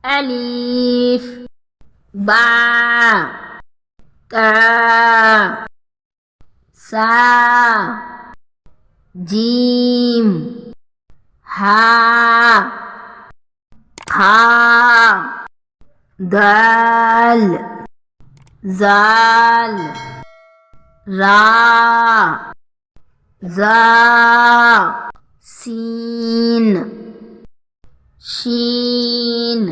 الف با تا سا جیم ہا کھا دال زال را زا سین شین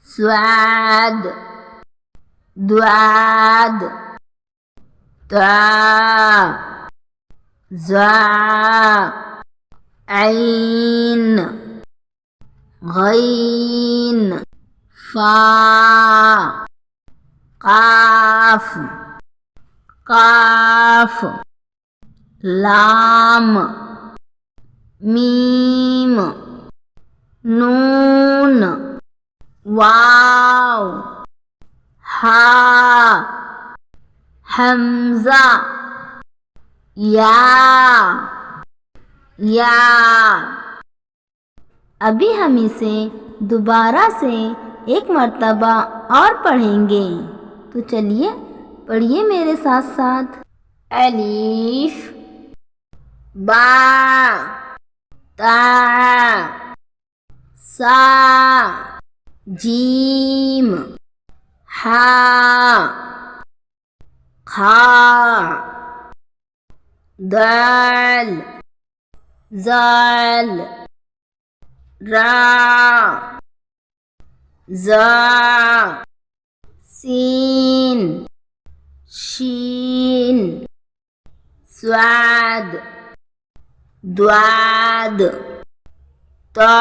سواد دواد تا زا عین غین فا قاف قاف لام میم نون واو ہا حمزہ یا ابھی ہم اسے دوبارہ سے ایک مرتبہ اور پڑھیں گے، تو چلیے پڑھیے میرے ساتھ ساتھ۔ الف با تا سا جیم ہا کھا دال زال را زا سین شین سواد دواد تا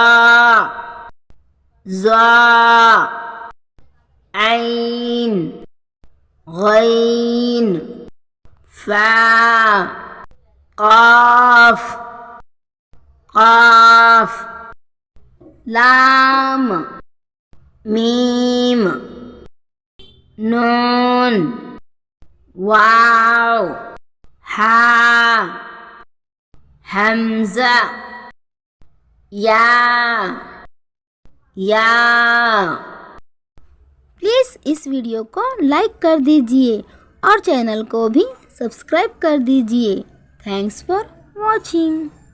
زا عین غین فا قاف قاف لام میم نون واو ہا حمزہ یا پلیز اس ویڈیو کو لائک کر دیجئے اور چینل کو بھی سبسکرائب کر دیجئے۔ Thanks for watching.